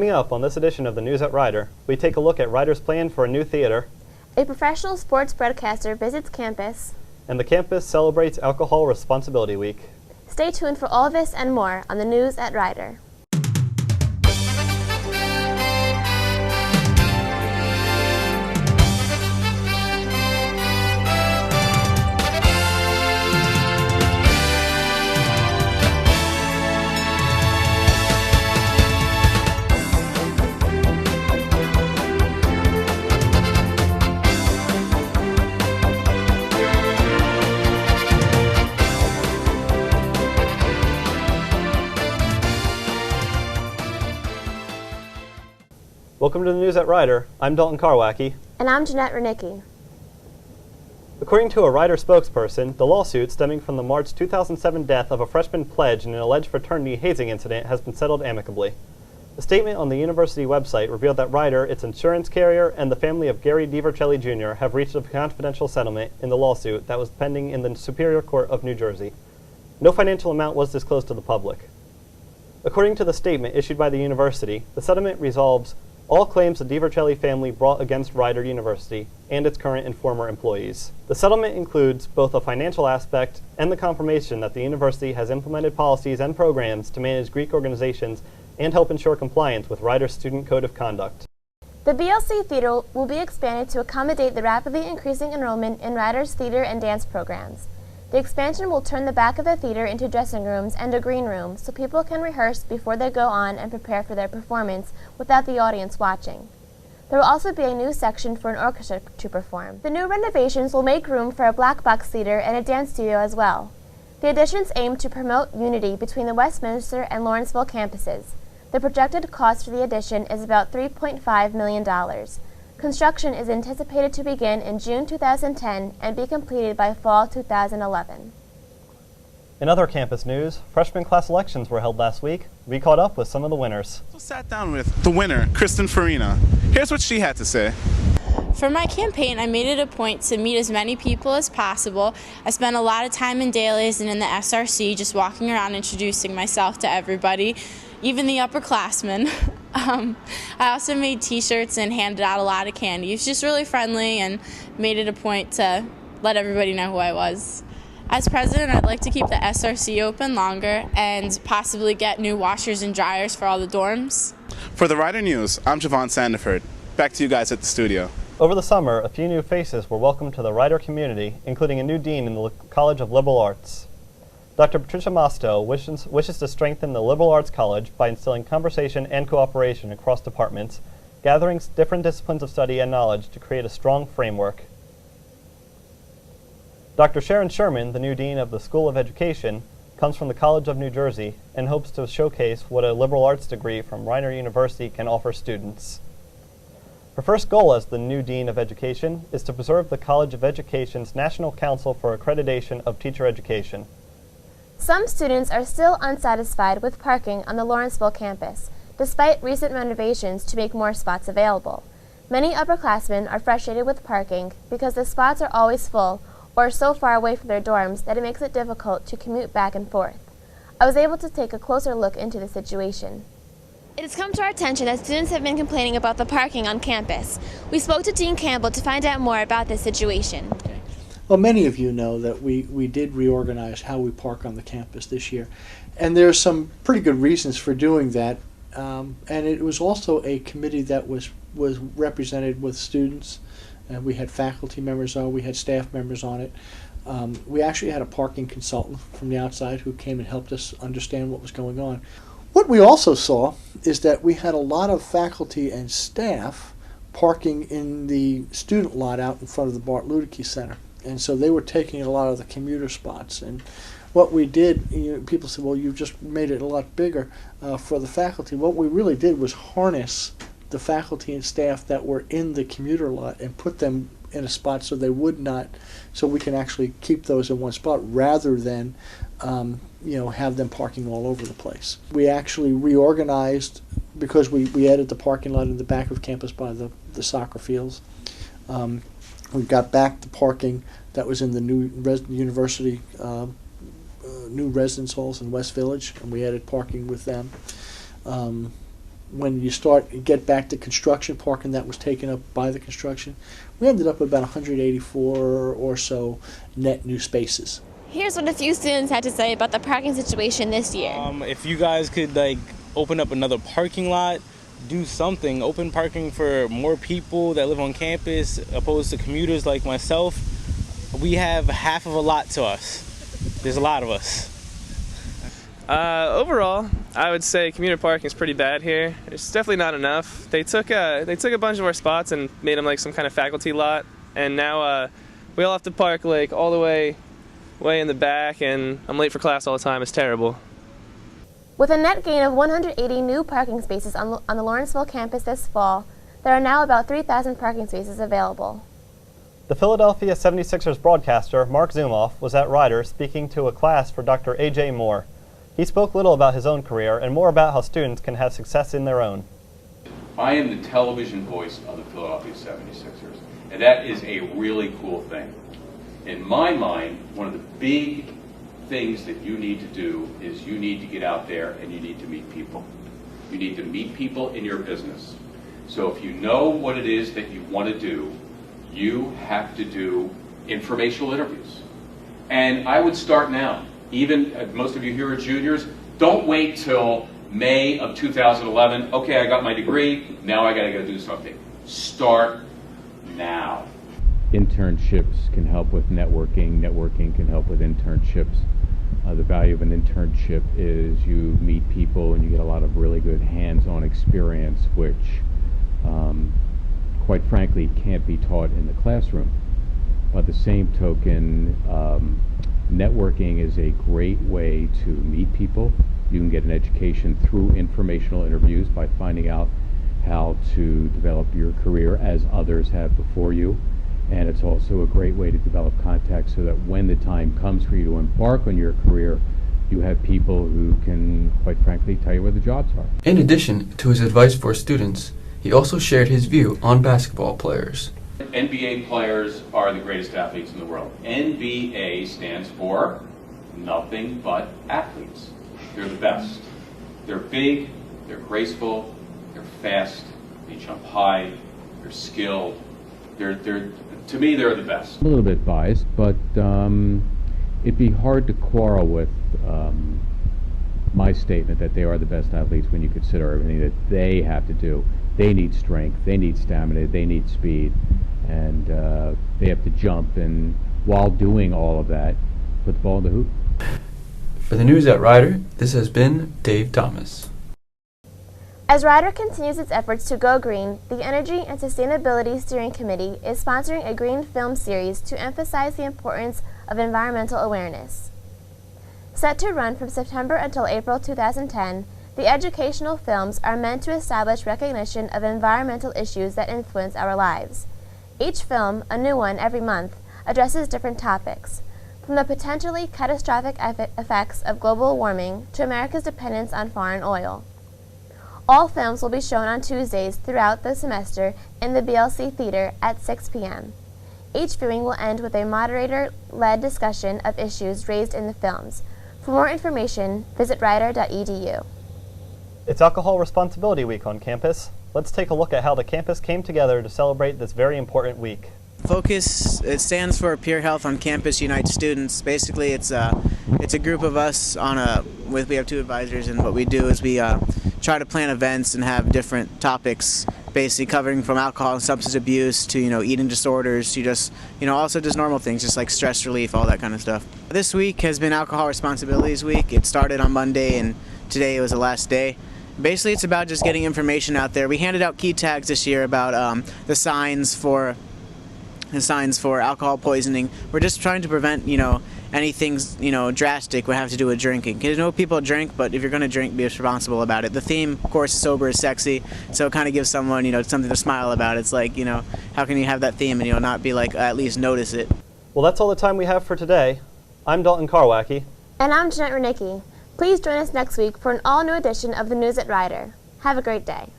Coming up on this edition of the News at Rider, we take a look at Rider's plan for a new theater, a professional sports broadcaster visits campus, and the campus celebrates Alcohol Responsibility Week. Stay tuned for all this and more on the News at Rider. Welcome to the News at Rider. I'm Dalton Karwacki. And I'm Jeanette Renicki. According to a Rider spokesperson, the lawsuit stemming from the March 2007 death of a freshman pledge in an alleged fraternity hazing incident has been settled amicably. A statement on the university website revealed that Rider, its insurance carrier, and the family of Gary DiVercelli Jr. have reached a confidential settlement in the lawsuit that was pending in the Superior Court of New Jersey. No financial amount was disclosed to the public. According to the statement issued by the university, the settlement resolves all claims the DiVercelli family brought against Rider University and its current and former employees. The settlement includes both a financial aspect and the confirmation that the university has implemented policies and programs to manage Greek organizations and help ensure compliance with Rider's Student Code of Conduct. The BLC Theater will be expanded to accommodate the rapidly increasing enrollment in Rider's theater and dance programs. The expansion will turn the back of the theater into dressing rooms and a green room so people can rehearse before they go on and prepare for their performance without the audience watching. There will also be a new section for an orchestra to perform. The new renovations will make room for a black box theater and a dance studio as well. The additions aim to promote unity between the Westminster and Lawrenceville campuses. The projected cost for the addition is about $3.5 million. Construction is anticipated to begin in June 2010 and be completed by fall 2011. In other campus news, freshman class elections were held last week. We caught up with some of the winners. I sat down with the winner, Kristen Farina. Here's what she had to say. For my campaign, I made it a point to meet as many people as possible. I spent a lot of time in dailies and in the SRC just walking around introducing myself to everybody, even the upperclassmen. I also made t-shirts and handed out a lot of candy. It was just really friendly and made it a point to let everybody know who I was. As president, I'd like to keep the SRC open longer and possibly get new washers and dryers for all the dorms. For the Rider News, I'm Javon Sandiford. Back to you guys at the studio. Over the summer, a few new faces were welcomed to the Rider community, including a new dean in the College of Liberal Arts. Dr. Patricia Mosto wishes to strengthen the Liberal Arts College by instilling conversation and cooperation across departments, gathering different disciplines of study and knowledge to create a strong framework. Dr. Sharon Sherman, the new dean of the School of Education, comes from the College of New Jersey and hopes to showcase what a liberal arts degree from Rider University can offer students. Her first goal as the new dean of education is to preserve the College of Education's National Council for Accreditation of Teacher Education. Some students are still unsatisfied with parking on the Lawrenceville campus, despite recent renovations to make more spots available. Many upperclassmen are frustrated with parking because the spots are always full or so far away from their dorms that it makes it difficult to commute back and forth. I was able to take a closer look into the situation. It has come to our attention that students have been complaining about the parking on campus. We spoke to Dean Campbell to find out more about this situation. Well, many of you know that we did reorganize how we park on the campus this year. And there's some pretty good reasons for doing that. And it was also a committee that was represented with students. And we had faculty members on it, we had staff members on it. We actually had a parking consultant from the outside who came and helped us understand what was going on. What we also saw is that we had a lot of faculty and staff parking in the student lot out in front of the Bart Luedeke Center. And so they were taking a lot of the commuter spots. And what we did, people said, well, you've just made it a lot bigger for the faculty. What we really did was harness the faculty and staff that were in the commuter lot and put them in a spot so they would not, so we can actually keep those in one spot rather than have them parking all over the place. We actually reorganized because we added the parking lot in the back of campus by the soccer fields. We got back the parking that was in the new university new residence halls in West Village, and we added parking with them. when you get back to construction parking that was taken up by the construction, we ended up with about 184 or so net new spaces. Here's what a few students had to say about the parking situation this year. If you guys could open up another parking lot, do something, open parking for more people that live on campus opposed to commuters like myself. We have half of a lot to us. There's a lot of us. Overall, I would say commuter parking is pretty bad here. It's definitely not enough. They took a bunch of our spots and made them like some kind of faculty lot, and now we all have to park all the way in the back, and I'm late for class all the time. It's terrible. With a net gain of 180 new parking spaces on the Lawrenceville campus this fall, there are now about 3,000 parking spaces available. The Philadelphia 76ers broadcaster, Mark Zumoff, was at Rider speaking to a class for Dr. A.J. Moore. He spoke little about his own career and more about how students can have success in their own. I am the television voice of the Philadelphia 76ers, and that is a really cool thing. In my mind, one of the big things that you need to do is you need to get out there and you need to meet people. You need to meet people in your business. So if you know what it is that you want to do, you have to do informational interviews. And I would start now. Even most of you here are juniors, don't wait till May of 2011. Okay, I got my degree, now I got to go do something. Start now. Internships can help with networking. Networking can help with internships. The value of an internship is you meet people and you get a lot of really good hands-on experience, which quite frankly can't be taught in the classroom. By the same token, networking is a great way to meet people. You can get an education through informational interviews by finding out how to develop your career as others have before you. And it's also a great way to develop contacts so that when the time comes for you to embark on your career, you have people who can, quite frankly, tell you where the jobs are. In addition to his advice for students, he also shared his view on basketball players. NBA players are the greatest athletes in the world. NBA stands for nothing but athletes. They're the best. They're big, they're graceful, they're fast, they jump high, they're skilled. To me, they're the best. A little bit biased, but it'd be hard to quarrel with my statement that they are the best athletes when you consider everything that they have to do. They need strength, they need stamina, they need speed, and they have to jump, and while doing all of that, put the ball in the hoop. For the news at Rider, this has been Dave Thomas. As Rider continues its efforts to go green, the Energy and Sustainability Steering Committee is sponsoring a green film series to emphasize the importance of environmental awareness. Set to run from September until April 2010, the educational films are meant to establish recognition of environmental issues that influence our lives. Each film, a new one every month, addresses different topics, from the potentially catastrophic effects of global warming to America's dependence on foreign oil. All films will be shown on Tuesdays throughout the semester in the BLC Theater at 6 p.m. Each viewing will end with a moderator-led discussion of issues raised in the films. For more information, visit rider.edu. It's Alcohol Responsibility Week on campus. Let's take a look at how the campus came together to celebrate this very important week. Focus, it stands for Peer Health on Campus Unites Students. Basically, it's a group of us we have two advisors, and what we do is we try to plan events and have different topics, basically covering from alcohol and substance abuse to eating disorders to just also just normal things, just like stress relief, all that kind of stuff. This week has been Alcohol Responsibilities Week. It started on Monday, and today was the last day. Basically, it's about just getting information out there. We handed out key tags this year about the signs for alcohol poisoning. We're just trying to prevent, anything, drastic would have to do with drinking. Because people drink, but if you're going to drink, be responsible about it. The theme, of course, is sober is sexy, so it kind of gives someone, something to smile about. It's like, how can you have that theme and, not be like, at least notice it. Well, that's all the time we have for today. I'm Dalton Karwacki. And I'm Jeanette Renicki. Please join us next week for an all-new edition of the News at Rider. Have a great day.